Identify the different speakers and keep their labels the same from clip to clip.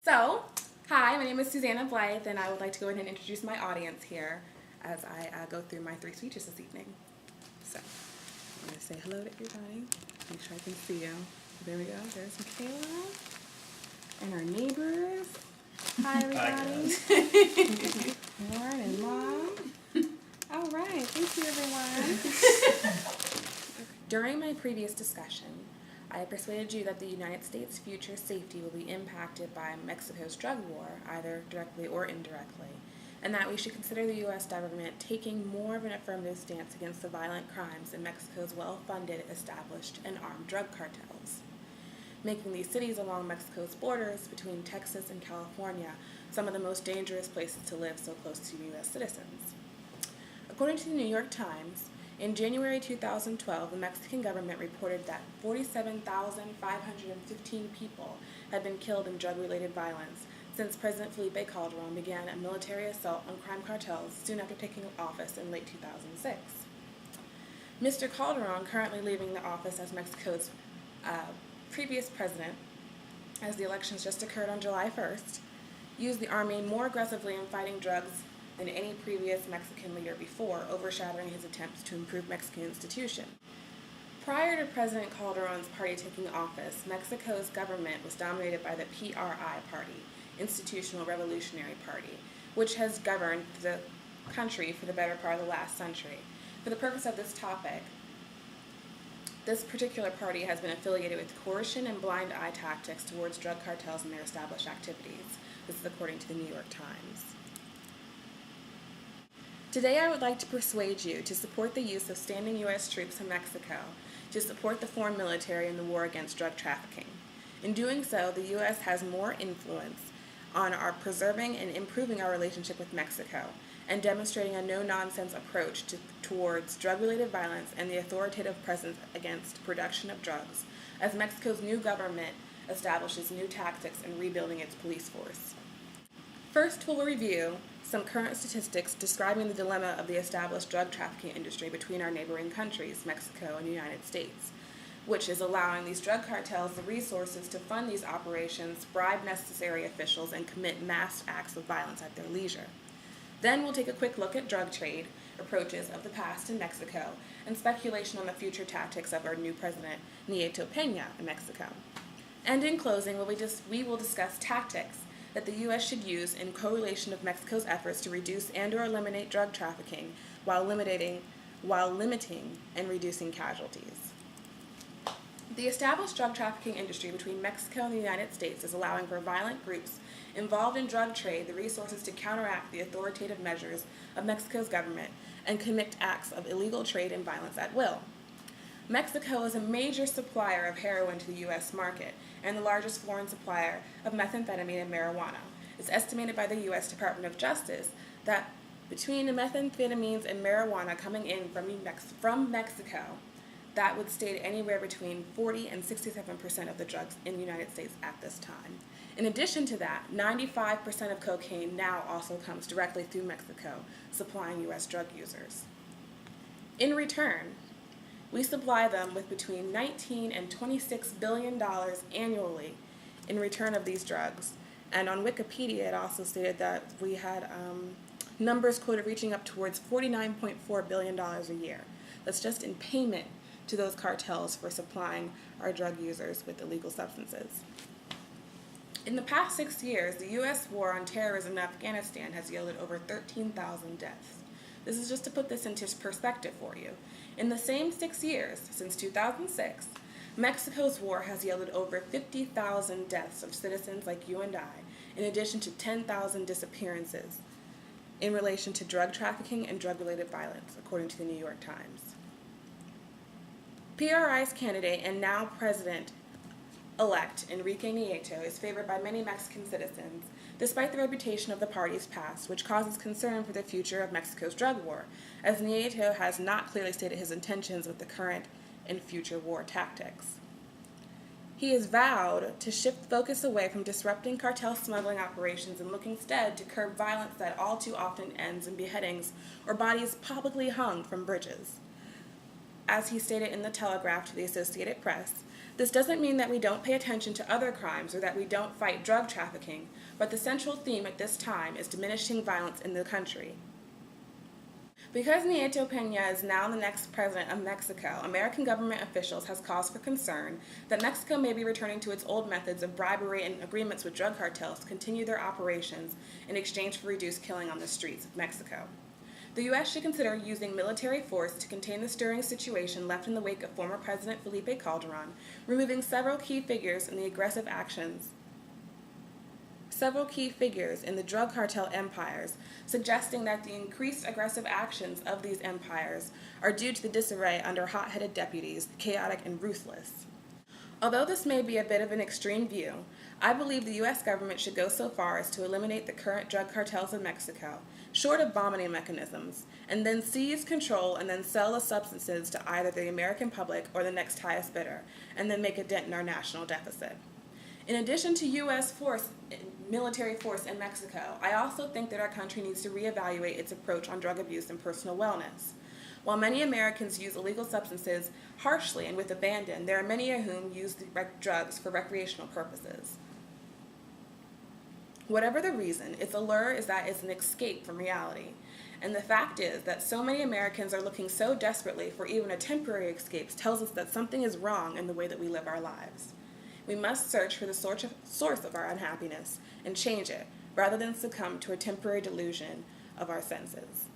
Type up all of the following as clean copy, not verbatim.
Speaker 1: Hi, my name is Susanna Blythe, and I would like to go ahead and introduce my audience here as I go through my 3 speeches this evening. So, I'm going to say hello to everybody. Make sure I can see you. There we go. There's Michaela. And our neighbors. Hi, everybody. Lauren and Mom. All right. Thank you, everyone. During my previous discussion, I persuaded you that the United States' future safety will be impacted by Mexico's drug war, either directly or indirectly, and that we should consider the U.S. government taking more of an affirmative stance against the violent crimes in Mexico's well-funded, established, and armed drug cartels, making these cities along Mexico's borders between Texas and California some of the most dangerous places to live so close to U.S. citizens. According to the New York Times, in January 2012, the Mexican government reported that 47,515 people had been killed in drug-related violence since President Felipe Calderon began a military assault on crime cartels soon after taking office in late 2006. Mr. Calderon, currently leaving the office as Mexico's previous president, as the elections just occurred on July 1st, used the army more aggressively in fighting drugs than any previous Mexican leader before, overshadowing his attempts to improve Mexican institutions. Prior to President Calderon's party taking office, Mexico's government was dominated by the PRI party, Institutional Revolutionary Party, which has governed the country for the better part of the last century. For the purpose of this topic, this particular party has been affiliated with coercion and blind eye tactics towards drug cartels and their established activities. This is according to the New York Times. Today I would like to persuade you to support the use of standing U.S. troops in Mexico to support the foreign military in the war against drug trafficking. In doing so, the U.S. has more influence on our preserving and improving our relationship with Mexico and demonstrating a no-nonsense approach towards drug-related violence and the authoritative presence against production of drugs as Mexico's new government establishes new tactics in rebuilding its police force. First, we'll review some current statistics describing the dilemma of the established drug trafficking industry between our neighboring countries, Mexico and the United States, which is allowing these drug cartels the resources to fund these operations, bribe necessary officials, and commit mass acts of violence at their leisure. Then we'll take a quick look at drug trade approaches of the past in Mexico and speculation on the future tactics of our new president, Nieto Peña, in Mexico. And in closing, we will discuss tactics that the U.S. should use in correlation of Mexico's efforts to reduce and/or eliminate drug trafficking while limiting and reducing casualties. The established drug trafficking industry between Mexico and the United States is allowing for violent groups involved in drug trade the resources to counteract the authoritative measures of Mexico's government and commit acts of illegal trade and violence at will. Mexico is a major supplier of heroin to the U.S. market and the largest foreign supplier of methamphetamine and marijuana. It's estimated by the U.S. Department of Justice that between the methamphetamines and marijuana coming in from Mexico, that would state anywhere between 40 and 67% of the drugs in the United States at this time. In addition to that, 95% of cocaine now also comes directly through Mexico, supplying U.S. drug users. In return, we supply them with between $19 and $26 billion annually in return of these drugs. And on Wikipedia, it also stated that we had numbers quoted reaching up towards $49.4 billion a year. That's just in payment to those cartels for supplying our drug users with illegal substances. In the past 6 years, the U.S. war on terrorism in Afghanistan has yielded over 13,000 deaths. This is just to put this into perspective for you. In the same 6 years, since 2006, Mexico's war has yielded over 50,000 deaths of citizens like you and I, in addition to 10,000 disappearances in relation to drug trafficking and drug-related violence, according to the New York Times. PRI's candidate and now president-elect Enrique Nieto is favored by many Mexican citizens, despite the reputation of the party's past, which causes concern for the future of Mexico's drug war, as Nieto has not clearly stated his intentions with the current and future war tactics. He has vowed to shift focus away from disrupting cartel smuggling operations and look instead to curb violence that all too often ends in beheadings or bodies publicly hung from bridges. As he stated in the Telegraph to the Associated Press, This doesn't mean that we don't pay attention to other crimes or that we don't fight drug trafficking, but the central theme at this time is diminishing violence in the country. Because Nieto Peña is now the next president of Mexico, American government officials has cause for concern that Mexico may be returning to its old methods of bribery and agreements with drug cartels to continue their operations in exchange for reduced killing on the streets of Mexico. The U.S. should consider using military force to contain the stirring situation left in the wake of former President Felipe Calderon, removing several key figures in the drug cartel empires, suggesting that the increased aggressive actions of these empires are due to the disarray under hot-headed deputies, chaotic and ruthless. Although this may be a bit of an extreme view, I believe the U.S. government should go so far as to eliminate the current drug cartels in Mexico, short of bombing mechanisms, and then seize control and then sell the substances to either the American public or the next highest bidder, and then make a dent in our national deficit. In addition to U.S. military force in Mexico, I also think that our country needs to reevaluate its approach on drug abuse and personal wellness. While many Americans use illegal substances harshly and with abandon, there are many of whom use the drugs for recreational purposes. Whatever the reason, its allure is that it's an escape from reality. And the fact is that so many Americans are looking so desperately for even a temporary escape tells us that something is wrong in the way that we live our lives. We must search for the source of our unhappiness and change it, rather than succumb to a temporary delusion of our senses.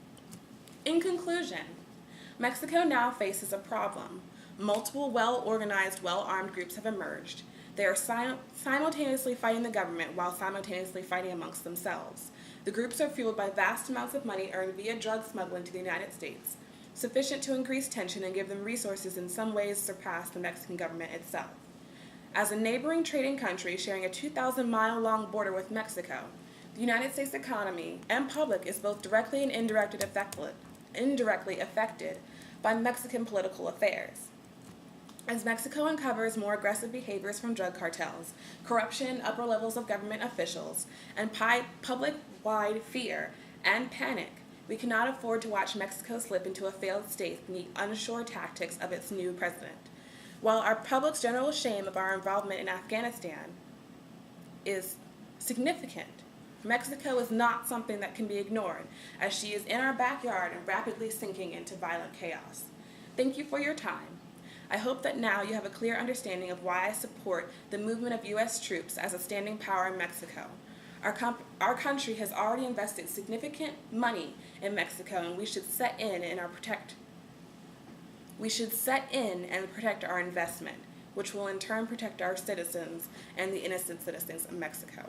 Speaker 1: In conclusion, Mexico now faces a problem. Multiple well-organized, well-armed groups have emerged. They are simultaneously fighting the government while simultaneously fighting amongst themselves. The groups are fueled by vast amounts of money earned via drug smuggling to the United States, sufficient to increase tension and give them resources in some ways surpass the Mexican government itself. As a neighboring trading country sharing a 2,000-mile-long border with Mexico, the United States economy and public is both directly and indirectly affected by Mexican political affairs. As Mexico uncovers more aggressive behaviors from drug cartels, corruption, upper levels of government officials, and public-wide fear and panic, we cannot afford to watch Mexico slip into a failed state from the unsure tactics of its new president. While our public's general shame of our involvement in Afghanistan is significant, Mexico is not something that can be ignored, as she is in our backyard and rapidly sinking into violent chaos. Thank you for your time. I hope that now you have a clear understanding of why I support the movement of U.S. troops as a standing power in Mexico. Our country has already invested significant money in Mexico, and we should set in and protect our investment, which will in turn protect our citizens and the innocent citizens of Mexico.